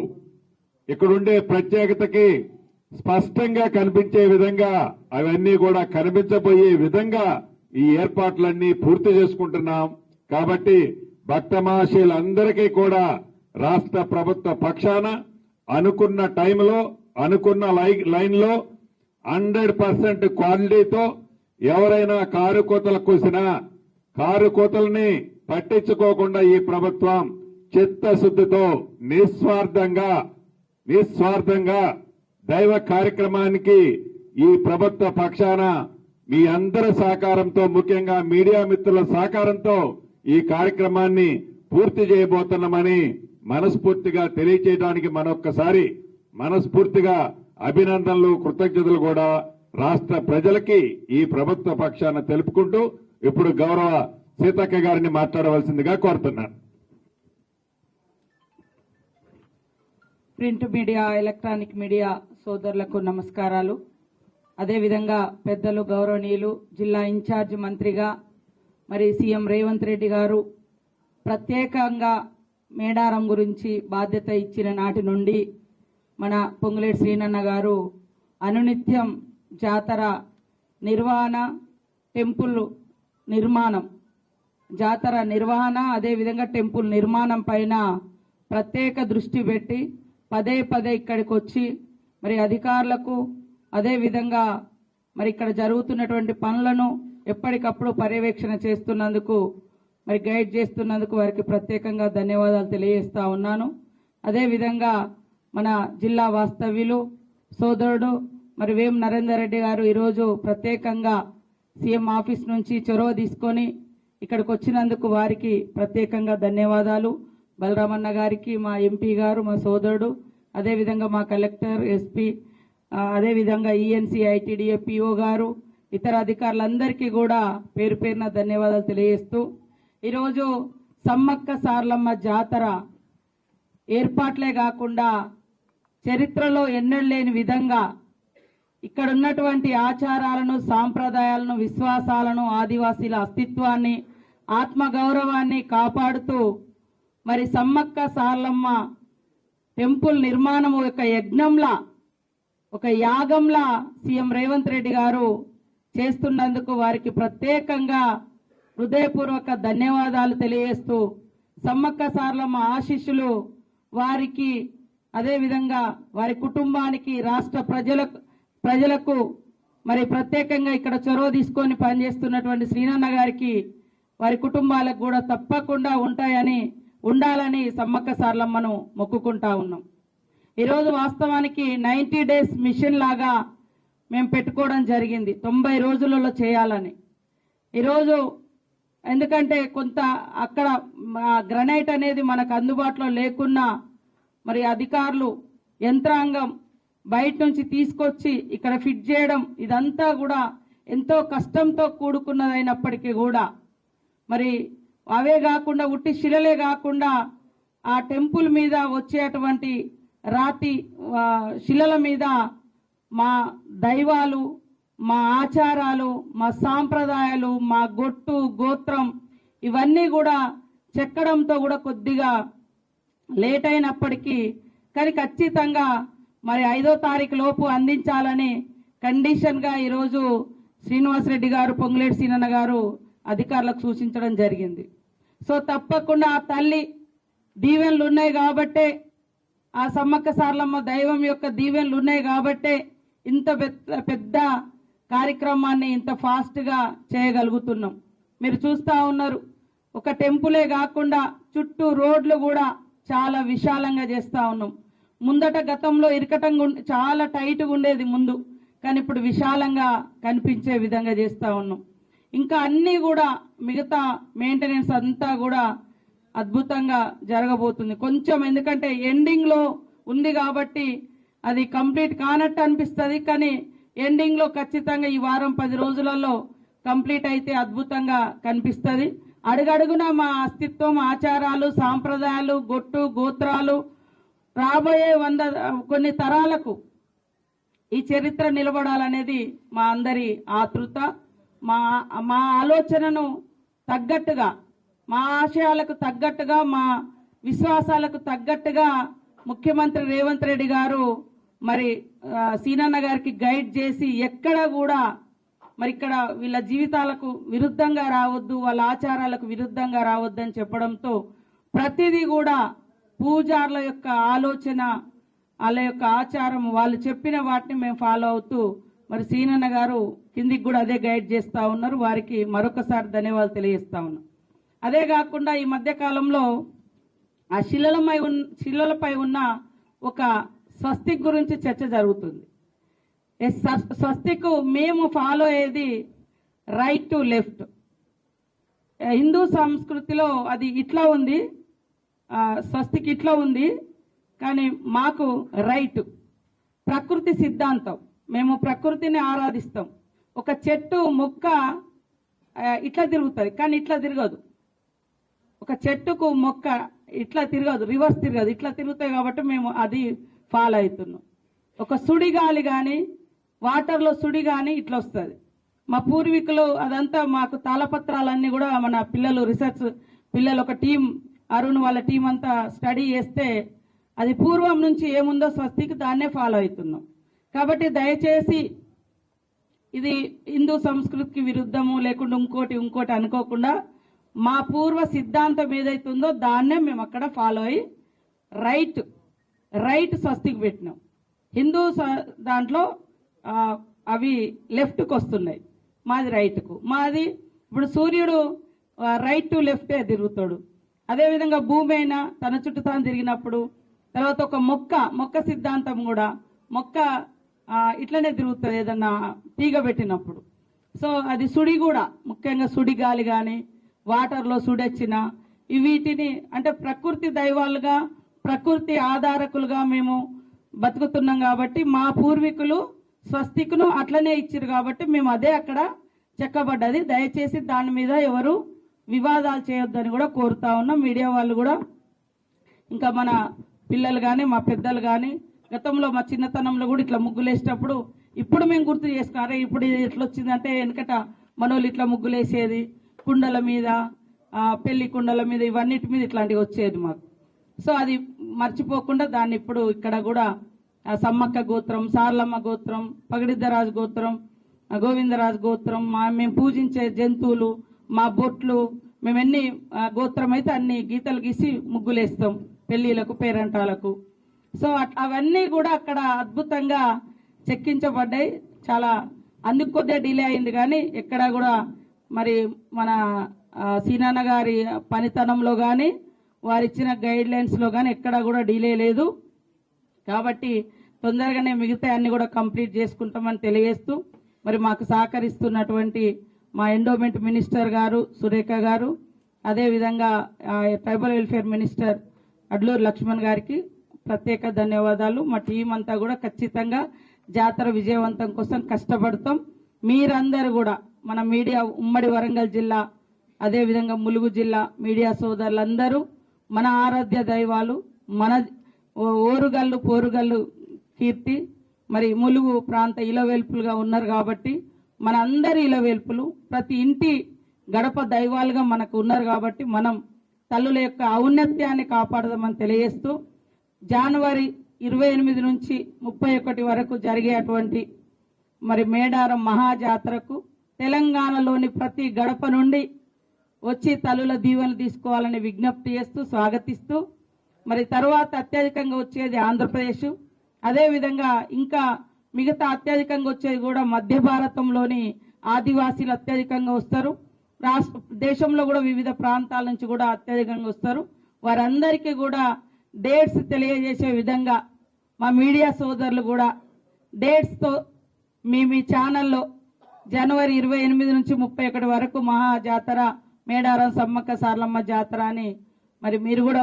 Speaker 1: ఇక్కడుండే ప్రత్యేకతకి స్పష్టంగా కనిపించే విధంగా అవన్నీ కూడా కనిపించబోయే విధంగా ఈ ఏర్పాట్లన్నీ పూర్తి చేసుకుంటున్నాం. కాబట్టి భక్త మహాశయులందరికీ కూడా రాష్ట్ర ప్రభుత్వ పక్షాన అనుకున్న టైంలో అనుకున్న లైన్ లో 100% క్వాలిటీతో ఎవరైనా కారు కోతలు కూసినా కారు కోతల్ని పట్టించుకోకుండా ఈ ప్రభుత్వం చిత్తశుద్దితో నిస్వార్థంగా దైవ కార్యక్రమానికి ఈ ప్రభుత్వ పక్షాన మీ అందరి సహకారంతో, ముఖ్యంగా మీడియా మిత్రుల సహకారంతో ఈ కార్యక్రమాన్ని పూర్తి చేయబోతున్నామని మనస్ఫూర్తిగా తెలియచేయడానికి మరొక్కసారి మనస్ఫూర్తిగా అభినందనలు, కృతజ్ఞతలు కూడా రాష్ట్ర ప్రజలకి ఈ ప్రభుత్వ పక్షాన తెలుపుకుంటూ ఇప్పుడు గౌరవ సీతక్క గారిని మాట్లాడవలసిందిగా కోరుతున్నాను.
Speaker 2: ప్రింట్ మీడియా, ఎలక్ట్రానిక్ మీడియా సోదరులకు నమస్కారాలు. అదేవిధంగా పెద్దలు గౌరవనీయులు జిల్లా ఇన్ఛార్జ్ మంత్రిగా మరి సీఎం రేవంత్ రెడ్డి గారు ప్రత్యేకంగా మేడారం గురించి బాధ్యత ఇచ్చిన నాటి నుండి మన పొంగులేటి శ్రీనన్న గారు అనునిత్యం జాతర నిర్వహణ, టెంపుల్ నిర్మాణం, జాతర నిర్వహణ, అదేవిధంగా టెంపుల్ నిర్మాణం పైన ప్రత్యేక దృష్టి పెట్టి పదే పదే ఇక్కడికి వచ్చి మరి అధికారులకు, అదేవిధంగా మరి ఇక్కడ జరుగుతున్నటువంటి పనులను ఎప్పటికప్పుడు పర్యవేక్షణ చేస్తున్నందుకు, మరి గైడ్ చేస్తున్నందుకు వారికి ప్రత్యేకంగా ధన్యవాదాలు తెలియజేస్తా ఉన్నాను. అదేవిధంగా మన జిల్లా వాస్తవ్యులు సోదరుడు మరి వేం నరేందర్ రెడ్డి గారు ఈరోజు ప్రత్యేకంగా సీఎం ఆఫీస్ నుంచి చొరవ తీసుకొని ఇక్కడికి వచ్చినందుకు వారికి ప్రత్యేకంగా ధన్యవాదాలు. బలరామన్న గారికి, మా ఎంపీ గారు, మా సోదరుడు, అదేవిధంగా మా కలెక్టర్, ఎస్పీ, అదేవిధంగా ఈఎన్సీ, ఐటీడీఏ, పిఓ గారు, ఇతర అధికారులందరికీ కూడా పేరు పేరున ధన్యవాదాలు తెలియజేస్తూ ఈరోజు సమ్మక్క సార్లమ్మ జాతర ఏర్పాట్లే కాకుండా చరిత్రలో ఎన్నడూ లేని విధంగా ఇక్కడ ఉన్నటువంటి ఆచారాలను, సాంప్రదాయాలను, విశ్వాసాలను, ఆదివాసీల అస్తిత్వాన్ని, ఆత్మగౌరవాన్ని కాపాడుతూ మరి సమ్మక్క సార్లమ్మ టెంపుల్ నిర్మాణం ఒక యజ్ఞంలా, ఒక యాగంలా సీఎం రేవంత్ రెడ్డి గారు చేస్తున్నందుకు వారికి ప్రత్యేకంగా హృదయపూర్వక ధన్యవాదాలు తెలియజేస్తూ సమ్మక్క సార్లమ్మ ఆశీస్సులు వారికి, అదేవిధంగా వారి కుటుంబానికి, రాష్ట్ర ప్రజలకు మరి ప్రత్యేకంగా ఇక్కడ చొరవ తీసుకొని పనిచేస్తున్నటువంటి శ్రీనన్న గారికి, వారి కుటుంబాలకు కూడా తప్పకుండా ఉండాలని సమ్మక్క సార్లమ్మను మొక్కుకుంటా ఉన్నాం. ఈరోజు వాస్తవానికి 90 డేస్ మిషన్ లాగా మేము పెట్టుకోవడం జరిగింది, 90 రోజులలో చేయాలని. ఈరోజు ఎందుకంటే కొంత అక్కడ గ్రనైట్ అనేది మనకు అందుబాటులో లేకున్నా మరి అధికారులు, యంత్రాంగం బయట నుంచి తీసుకొచ్చి ఇక్కడ ఫిట్ చేయడం, ఇదంతా కూడా ఎంతో కష్టంతో కూడుకున్నదైనప్పటికీ కూడా మరి అవే కాకుండా ఉట్టి శిలలే కాకుండా ఆ టెంపుల్ మీద వచ్చేటువంటి రాతి శిలల మీద మా దైవాలు, మా ఆచారాలు, మా సాంప్రదాయాలు, మా గొట్టు గోత్రం ఇవన్నీ కూడా చెక్కడంతో కూడా కొద్దిగా లేట్ అయినప్పటికీ కానీ ఖచ్చితంగా మరి 5వ తారీఖు లోపు అందించాలని కండిషన్ గా ఈరోజు శ్రీనివాసరెడ్డి గారు, పొంగులేటి సీనన్న గారు అధికారులకు సూచించడం జరిగింది. సో తప్పకుండా ఆ తల్లి దీవెనలు ఉన్నాయి కాబట్టే, ఆ సమ్మక్క సార్లమ్మ దైవం యొక్క దీవెనలు ఉన్నాయి కాబట్టే ఇంత పెద్ద కార్యక్రమాన్ని ఇంత ఫాస్ట్ గా చేయగలుగుతున్నాం. మీరు చూస్తా ఉన్నారు, ఒక టెంపులే కాకుండా చుట్టూ రోడ్లు కూడా చాలా విశాలంగా చేస్తా ఉన్నాం. ముందట గతంలో ఇరకటంగా చాలా టైట్గా ఉండేది ముందు, కానీ ఇప్పుడు విశాలంగా కనిపించే విధంగా చేస్తా ఉన్నాం. ఇంకా అన్నీ కూడా మిగతా మెయింటెనెన్స్ అంతా కూడా అద్భుతంగా జరగబోతుంది. కొంచెం ఎందుకంటే ఎండింగ్ లో ఉంది కాబట్టి అది కంప్లీట్ కానట్టు అనిపిస్తుంది, కానీ ఎండింగ్ లో ఖచ్చితంగా ఈ వారం 10 రోజులలో కంప్లీట్ అయితే అద్భుతంగా కనిపిస్తుంది. అడుగడుగున మా అస్తిత్వం, ఆచారాలు, సాంప్రదాయాలు, గొట్టు గోత్రాలు రాబోయే కొన్ని తరాలకు ఈ చరిత్ర నిలబడాలనేది మా అందరి ఆతృత. మా ఆలోచనను తగ్గట్టుగా, మా ఆశయాలకు తగ్గట్టుగా, మా విశ్వాసాలకు తగ్గట్టుగా ముఖ్యమంత్రి రేవంత్ రెడ్డి గారు మరి సీనన్న గారికి గైడ్ చేసి ఎక్కడ కూడా మరి ఇక్కడ వీళ్ళ జీవితాలకు విరుద్ధంగా రావద్దు, వాళ్ళ ఆచారాలకు విరుద్ధంగా రావద్దు అని చెప్పడంతో ప్రతిదీ కూడా పూజార్ల యొక్క ఆలోచన, వాళ్ళ యొక్క ఆచారం, వాళ్ళు చెప్పిన వాటిని మేము ఫాలో అవుతూ మరి సీనన్న గారు కిందికి కూడా అదే గైడ్ చేస్తా ఉన్నారు. వారికి మరొకసారి ధన్యవాదాలు తెలియజేస్తా ఉన్నాం. అదే కాకుండా ఈ మధ్య కాలంలో ఆ శిలలపై ఉన్న ఒక స్వస్తిక్ గురించి చర్చ జరుగుతుంది. స్వస్తిక్ మేము ఫాలో అయ్యేది రైట్ టు లెఫ్ట్. హిందూ సంస్కృతిలో అది ఇట్లా ఉంది, స్వస్తిక్ ఇట్లా ఉంది, కానీ మాకు రైట్ ప్రకృతి సిద్ధాంతం. మేము ప్రకృతిని ఆరాధిస్తాం. ఒక చెట్టు మొక్క ఇట్లా తిరుగుతుంది, కానీ ఇట్లా తిరగదు. ఒక చెట్టుకు మొక్క ఇట్లా తిరగదు, రివర్స్ తిరగదు, ఇట్లా తిరుగుతాయి. కాబట్టి మేము అది ఫాలో అవుతున్నాం. ఒక సుడిగాలి కానీ వాటర్లో సుడి కానీ ఇట్లా వస్తుంది. మా పూర్వీకులు అదంతా మాకు తాళపత్రాలన్నీ కూడా మన పిల్లలు రీసెర్చ్ పిల్లలు ఒక టీం అరుణ్ వాళ్ళ టీం అంతా స్టడీ చేస్తే అది పూర్వం నుంచి ఏముందో స్వస్తికి దాన్నే ఫాలో అవుతున్నాం. కాబట్టి దయచేసి ఇది హిందూ సంస్కృతికి విరుద్ధము లేకుండా ఇంకోటి అనుకోకుండా మా పూర్వ సిద్ధాంతం ఏదైతుందో దాన్నే మేము అక్కడ ఫాలో అయ్యి రైట్ స్వస్తికి పెట్టినాం. హిందూ దాంట్లో అవి లెఫ్ట్కి వస్తున్నాయి, మాది రైట్కు. మాది ఇప్పుడు సూర్యుడు రైట్ టు లెఫ్టే తిరుగుతాడు. అదేవిధంగా భూమి అయినా తన చుట్టూ తాను తిరిగినప్పుడు, తర్వాత ఒక మొక్క సిద్ధాంతం కూడా మొక్క ఇట్లనే తిరుగుతుంది ఏదన్నా తీగ పెట్టినప్పుడు. సో అది సుడి కూడా, ముఖ్యంగా సుడి గాలి కానీ వాటర్లో సుడొచ్చిన వీటిని అంటే ప్రకృతి దైవాలుగా ప్రకృతి ఆధారకులుగా మేము బతుకుతున్నాం. కాబట్టి మా పూర్వీకులు స్వస్తికును అట్లనే ఇచ్చారు కాబట్టి మేము అదే అక్కడ చెక్కబడ్డది. దయచేసి దాని మీద ఎవరు వివాదాలు చేయొద్దని కూడా కోరుతా ఉన్నాం. మీడియా వాళ్ళు కూడా ఇంకా మన పిల్లలు కానీ మా పెద్దలు కానీ గతంలో మా చిన్నతనంలో కూడా ఇట్లా ముగ్గులేసేటప్పుడు ఇప్పుడు మేము గుర్తు చేసుకున్నారే ఇప్పుడు ఎట్లా వచ్చిందంటే వెనకట మనోళ్ళు ఇట్లా ముగ్గులేసేది కుండల మీద, పెళ్లి కుండల మీద, ఇవన్నిటి మీద ఇట్లాంటివి వచ్చేది మాకు. సో అది మర్చిపోకుండా దాన్ని ఇప్పుడు ఇక్కడ కూడా సమ్మక్క గోత్రం, సార్లమ్మ గోత్రం, పగడిద్దరాజు గోత్రం, గోవిందరాజు గోత్రం, మేము పూజించే జంతువులు, మా బొట్లు, మేము ఎన్ని గోత్రం అయితే అన్ని గీతలు గీసి ముగ్గులేస్తాం పెళ్లిలకు పేరంటాలకు. సో అవన్నీ కూడా అక్కడ అద్భుతంగా చెక్కించబడ్డాయి. చాలా అందుకు కొద్దిగా డిలే అయింది, కానీ ఎక్కడ కూడా మరి మన సీనాన్న గారి పనితనంలో కానీ వారిచ్చిన గైడ్ లైన్స్లో కానీ ఎక్కడా కూడా డిలే లేదు. కాబట్టి తొందరగానే మిగతా అన్ని కూడా కంప్లీట్ చేసుకుంటామని తెలియజేస్తూ మరి మాకు సహకరిస్తున్నటువంటి మా ఎండోమెంట్ మినిస్టర్ గారు సురేఖ గారు, అదేవిధంగా tribal welfare minister Adluri Laxman గారికి ప్రత్యేక ధన్యవాదాలు. మా టీం అంతా కూడా ఖచ్చితంగా జాతర విజయవంతం కోసం కష్టపడతాం. మీరందరూ కూడా మన మీడియా ఉమ్మడి వరంగల్ జిల్లా, అదేవిధంగా ములుగు జిల్లా మీడియా సోదరులందరూ మన ఆరాధ్య దైవాలు, మన ఓరుగల్లు పోరుగల్లు కీర్తి మరి ములుగు ప్రాంత ఇలవేల్పులుగా ఉన్నారు. కాబట్టి మన అందరి ఇలవేల్పులు ప్రతి ఇంటి గడప దైవాలుగా మనకు ఉన్నారు. కాబట్టి మనం తల్లుల యొక్క ఔన్నత్యాన్ని కాపాడదామని తెలియజేస్తూ జనవరి 28 నుంచి 31 వరకు జరిగేటువంటి మరి మేడారం మహాజాతరకు తెలంగాణలోని ప్రతి గడప నుండి వచ్చి తల్లుల దీవెనలు తీసుకోవాలని విజ్ఞప్తి చేస్తూ స్వాగతిస్తూ మరి తర్వాత అత్యధికంగా వచ్చేది ఆంధ్రప్రదేశ్, అదేవిధంగా ఇంకా మిగతా అత్యధికంగా వచ్చేది కూడా మధ్య భారతంలోని ఆదివాసీలు అత్యధికంగా వస్తారు. దేశంలో కూడా వివిధ ప్రాంతాల నుంచి కూడా అత్యధికంగా వస్తారు. వారందరికీ కూడా డేట్స్ తెలియజేసే విధంగా మా మీడియా సోదరులు కూడా డేట్స్తో మీ ఛానల్లో జనవరి 28 నుంచి 31 వరకు మహాజాతర మేడారం సమ్మక్క సార్లమ్మ జాతర అని మరి మీరు కూడా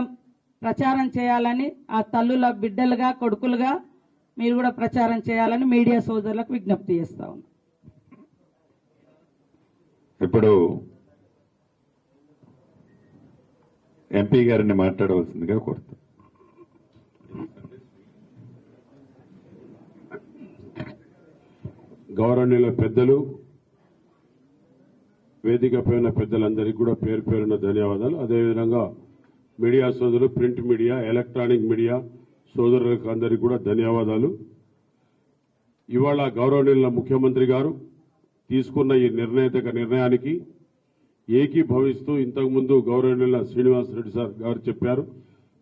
Speaker 2: ప్రచారం చేయాలని, ఆ తల్లుల బిడ్డలుగా కొడుకులుగా మీరు కూడా ప్రచారం చేయాలని మీడియా సోదరులకు విజ్ఞప్తి చేస్తా ఉన్నాం.
Speaker 1: ఇప్పుడు ఎంపీ గారిని మాట్లాడవలసిందిగా కోరుతాం.
Speaker 3: గౌరవనీయుల పెద్దలు, వేదిక పైన పెద్దలందరికీ కూడా పేరు పేరున ధన్యవాదాలు. అదేవిధంగా మీడియా సోదరులు, ప్రింట్ మీడియా, ఎలక్ట్రానిక్ మీడియా సోదరులకు అందరికీ కూడా ధన్యవాదాలు. ఇవాళ గౌరవనీయుల ముఖ్యమంత్రి గారు తీసుకున్న ఈ నిర్ణయానికి ఏకీభవిస్తూ ఇంతకుముందు గౌరవనీయుల శ్రీనివాసరెడ్డి సార్ గారు చెప్పారు,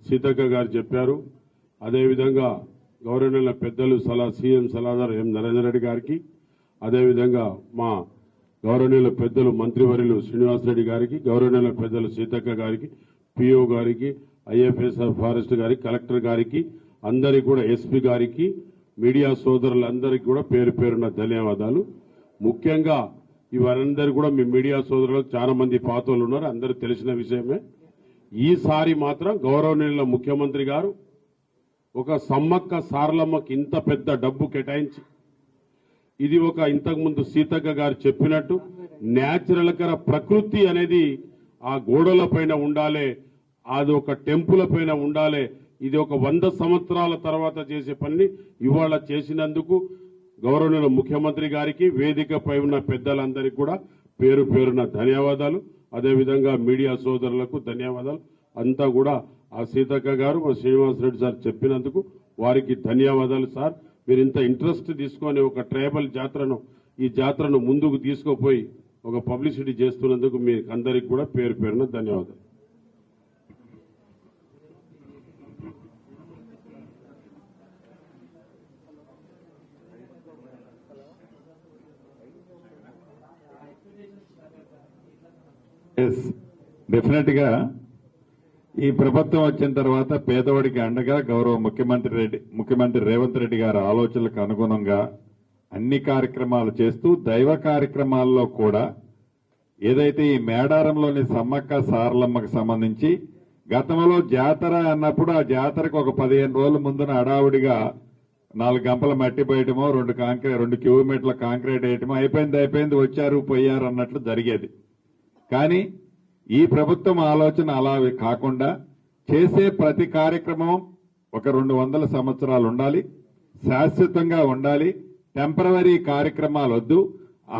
Speaker 3: సీతక్క గారు చెప్పారు. అదేవిధంగా గౌరవనీయుల పెద్దలు సీఎం సలహాదారు ఎం నరేందర్ రెడ్డి గారికి, అదేవిధంగా మా గౌరవనీయుల పెద్దలు మంత్రివర్యులు శ్రీనివాసరెడ్డి గారికి, గౌరవనీయుల పెద్దలు సీతక్క గారికి, పిఓ గారికి, ఐఎఫ్ఎస్ ఫారెస్ట్ గారికి, కలెక్టర్ గారికి, అందరికీ కూడా ఎస్పీ గారికి మీడియా సోదరులందరికీ కూడా పేరు పేరున ధన్యవాదాలు. ముఖ్యంగా ఇవరందరూ కూడా మీ మీడియా సోదరులకు చాలా మంది పాతోళ్ళు ఉన్నారు, అందరూ తెలిసిన విషయమే. ఈసారి మాత్రం గౌరవనీయుల ముఖ్యమంత్రి గారు ఒక సమ్మక్క సారలమ్మకి ఇంత పెద్ద డబ్బు కేటాయించి, ఇది ఒక ఇంతకుముందు సీతక్క గారు చెప్పినట్టు న్యాచురల్ కర ప్రకృతి అనేది ఆ గోడల పైన ఉండాలి, అది ఒక టెంపుల్ పైన ఉండాలి. ఇది ఒక 100 సంవత్సరాల తర్వాత చేసే పని ఇవాళ చేసినందుకు గౌరవనీయుల ముఖ్యమంత్రి గారికి, వేదికపై ఉన్న పెద్దలందరికీ కూడా పేరు పేరున ధన్యవాదాలు. అదేవిధంగా మీడియా సోదరులకు ధన్యవాదాలు. అంతా కూడా ఆ సీతక్క గారు, మా శ్రీనివాసరెడ్డి సార్ చెప్పినందుకు వారికి ధన్యవాదాలు. సార్, మీరు ఇంత ఇంట్రెస్ట్ తీసుకొని ఒక ట్రైబల్ జాతరను, ఈ జాతరను ముందుకు తీసుకుపోయి ఒక పబ్లిసిటీ చేస్తున్నందుకు మీకు అందరికీ కూడా పేరు పేరున ధన్యవాదాలు.
Speaker 1: డెఫినెట్ గా ఈ ప్రభుత్వం వచ్చిన తర్వాత పేదవాడికి అండగా గౌరవ ముఖ్యమంత్రి రేవంత్ రెడ్డి గారి ఆలోచనలకు అనుగుణంగా అన్ని కార్యక్రమాలు చేస్తూ దైవ కార్యక్రమాల్లో కూడా ఏదైతే ఈ మేడారంలోని సమ్మక్క సారలమ్మకు సంబంధించి గతంలో జాతర అన్నప్పుడు ఆ జాతరకు ఒక 15 రోజుల ముందున హడావుడిగా 4 గంపల మట్టి పోయటమో 2 కిలోమీటర్ల కాంక్రీట్ వేయటమో అయిపోయింది వచ్చారు పోయారు అన్నట్లు జరిగేది. కానీ ఈ ప్రభుత్వం ఆలోచన అలా కాకుండా చేసే ప్రతి కార్యక్రమం ఒక 200 సంవత్సరాలు ఉండాలి, శాశ్వతంగా ఉండాలి, టెంపరవరీ కార్యక్రమాలు వద్దు,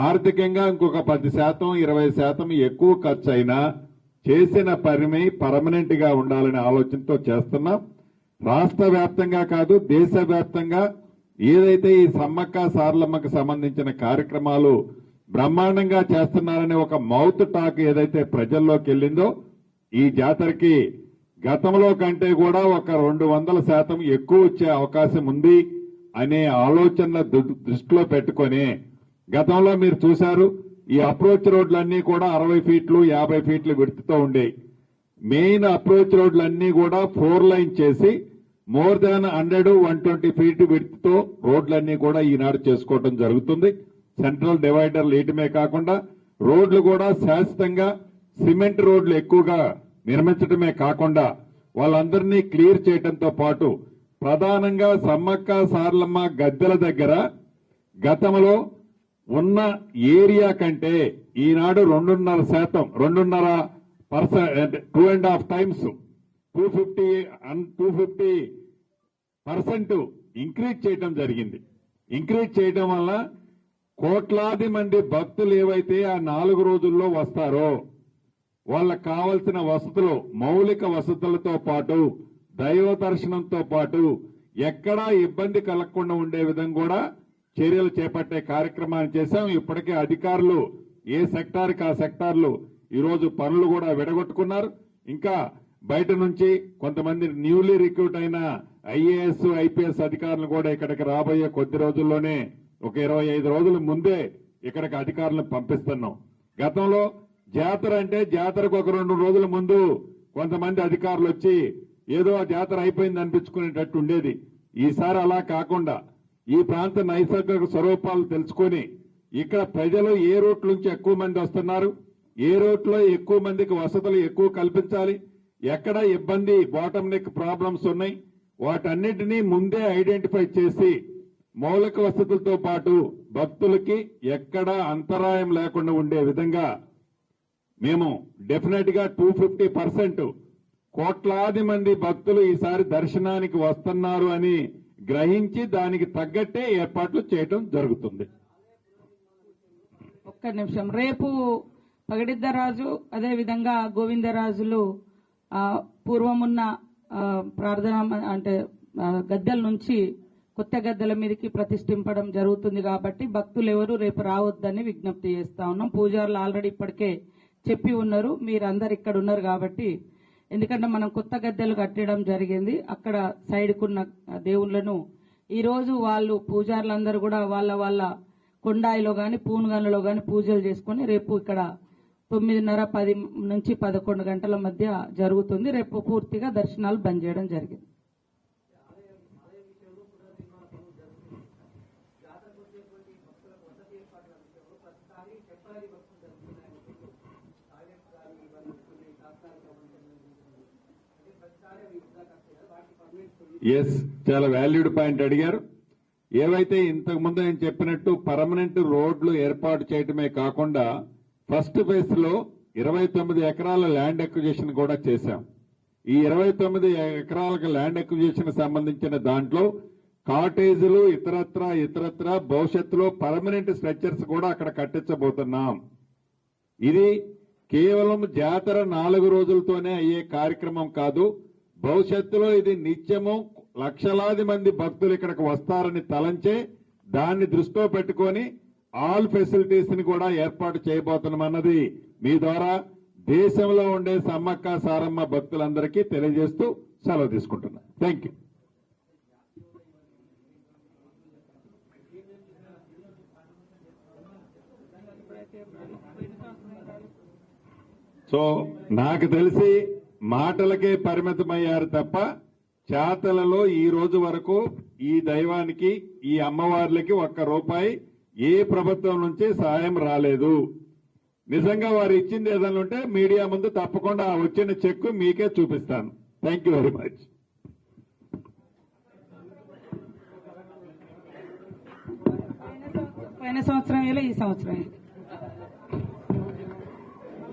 Speaker 1: ఆర్థికంగా ఇంకొక 10% 20% ఎక్కువ ఖర్చు అయినా చేసిన పని పర్మనెంట్ గా ఉండాలనే ఆలోచనతో చేస్తున్నాం. రాష్ట్ర వ్యాప్తంగా కాదు, దేశవ్యాప్తంగా ఏదైతే ఈ సమ్మక్క సారలమ్మకు సంబంధించిన కార్యక్రమాలు బ్రహ్మాండంగా చేస్తున్నారనే ఒక మౌత్ టాక్ ఏదైతే ప్రజల్లోకి వెళ్ళిందో, ఈ జాతరకి గతంలో కంటే కూడా ఒక 200% ఎక్కువ వచ్చే అవకాశం ఉంది అనే ఆలోచన దృష్టిలో పెట్టుకొని గతంలో మీరు చూశారు ఈ అప్రోచ్ రోడ్లన్నీ కూడా 60 ఫీట్లు 50 ఫీట్లు విడ్త్తో ఉండేవి. మెయిన్ అప్రోచ్ రోడ్లన్నీ కూడా 4 లైన్ చేసి మోర్ దాన్ 100-120 ఫీట్ విడ్త్తో రోడ్లన్నీ కూడా ఈనాడు చేసుకోవడం జరుగుతుంది. సెంట్రల్ డివైడర్లు వేయటమే కాకుండా రోడ్లు కూడా శాశ్వతంగా సిమెంట్ రోడ్లు ఎక్కువగా నిర్మించడమే కాకుండా వాళ్ళందరినీ క్లియర్ చేయడంతో పాటు ప్రధానంగా సమ్మక్క సారలమ్మ గద్దెల దగ్గర గతంలో ఉన్న ఏరియా కంటే ఈనాడు 2.5% టైమ్స్ 250% ఇంక్రీజ్ చేయడం జరిగింది. ఇంక్రీజ్ చేయడం వల్ల కోట్లాది మంది భక్తులు ఏవైతే ఆ 4 రోజుల్లో వస్తారో వాళ్ళకు కావలసిన వసతులు, మౌలిక వసతులతో పాటు దైవ దర్శనంతో పాటు ఎక్కడా ఇబ్బంది కలగకుండా ఉండే విధంగా కూడా చర్యలు చేపట్టే కార్యక్రమాన్ని చేశాం. ఇప్పటికే అధికారులు ఏ సెక్టార్కి ఆ సెక్టార్లు ఈరోజు పనులు కూడా విడగొట్టుకున్నారు. ఇంకా బయట నుంచి కొంతమంది న్యూలీ రిక్రూట్ అయిన ఐఏఎస్ ఐపీఎస్ అధికారులు కూడా ఇక్కడికి రాబోయే కొద్ది రోజుల్లోనే ఒక 25 రోజుల ముందే ఇక్కడికి అధికారులను పంపిస్తున్నాం. గతంలో జాతర అంటే జాతరకు ఒక 2 రోజుల ముందు కొంతమంది అధికారులు వచ్చి ఏదో ఆ జాతర అయిపోయింది అనిపించుకునేటట్టు ఉండేది. ఈసారి అలా కాకుండా ఈ ప్రాంత నైసర్గిక స్వరూపాలు తెలుసుకొని ఇక్కడ ప్రజలు ఏ రూట్ నుంచి ఎక్కువ మంది వస్తున్నారు, ఏ రూట్లో ఎక్కువ మందికి వసతులు ఎక్కువ కల్పించాలి, ఎక్కడ ఇబ్బంది బాటమ్ నెక్ ప్రాబ్లమ్స్ ఉన్నాయి, వాటన్నిటినీ ముందే ఐడెంటిఫై చేసి మౌలిక వసతులతో పాటు భక్తులకి ఎక్కడా అంతరాయం లేకుండా ఉండే విధంగా మేము డెఫినెట్ గా 250% కోట్లాది మంది భక్తులు ఈసారి దర్శనానికి వస్తున్నారు అని గ్రహించి దానికి తగ్గట్టే ఏర్పాట్లు చేయడం జరుగుతుంది.
Speaker 2: ఒక్క నిమిషం. రేపు పగడిద్దరాజు అదేవిధంగా గోవిందరాజులు పూర్వమున్న ప్రార్థన అంటే గద్దెల నుంచి కొత్త గద్దెల మీదకి ప్రతిష్ఠింపడం జరుగుతుంది కాబట్టి భక్తులు ఎవరు రేపు రావద్దని విజ్ఞప్తి చేస్తా ఉన్నాం. పూజారులు ఆల్రెడీ ఇప్పటికే చెప్పి ఉన్నారు, మీరందరు ఇక్కడ ఉన్నారు కాబట్టి. ఎందుకంటే మనం కొత్త గద్దెలు కట్టడం జరిగింది. అక్కడ సైడ్కున్న దేవుళ్లను ఈరోజు వాళ్ళు పూజారులందరూ కూడా వాళ్ళ కొండాయిలో గాని పూనుగన్లలో గాని పూజలు చేసుకుని రేపు ఇక్కడ 9:30 10 నుంచి 11 గంటల మధ్య జరుగుతుంది. రేపు పూర్తిగా దర్శనాలు బంద్ చేయడం జరిగింది.
Speaker 1: ఎస్, చాలా వాల్యూడ్ పాయింట్ అడిగారు. ఏవైతే ఇంతకు ముందు నేను చెప్పినట్టు పర్మనెంట్ రోడ్లు ఏర్పాటు చేయటమే కాకుండా ఫస్ట్ ఫేజ్ లో 29 ఎకరాల ల్యాండ్ ఎక్విజిషన్ కూడా చేశాం. ఈ 29 ఎకరాలకు ల్యాండ్ ఎక్విజిషన్ సంబంధించిన దాంట్లో కాటేజీలు ఇతరత్ర భవిష్యత్తులో పర్మనెంట్ స్ట్రక్చర్స్ కూడా అక్కడ కట్టించబోతున్నాం. ఇది కేవలం జాతర 4 రోజులతోనే అయ్యే కార్యక్రమం కాదు. భవిష్యత్తులో ఇది నిత్యము లక్షలాది మంది భక్తులు ఇక్కడికి వస్తారని తలంచే దాన్ని దృష్టిలో పెట్టుకొని ఆల్ ఫెసిలిటీస్ ని కూడా ఏర్పాటు చేయబోతున్నామన్నది మీ ద్వారా దేశంలో ఉండే సమ్మక్క సారమ్మ భక్తులందరికీ తెలియజేస్తూ సెలవు తీసుకుంటున్నా. Thank you. సో నాకు తెలిసి మాటలకే పరిమితమయ్యారు తప్ప చేతలలో ఈ రోజు వరకు ఈ దైవానికి ఈ అమ్మవార్లకి ₹1 ఏ ప్రభుత్వం నుంచి సాయం రాలేదు. నిజంగా వారు ఇచ్చింది ఏదైనా ఉంటే మీడియా ముందు తప్పకుండా ఆ వచ్చిన చెక్ మీకే చూపిస్తాను. Thank you very much.
Speaker 2: పోయిన సంవత్సరం వేళ ఈ సంవత్సరం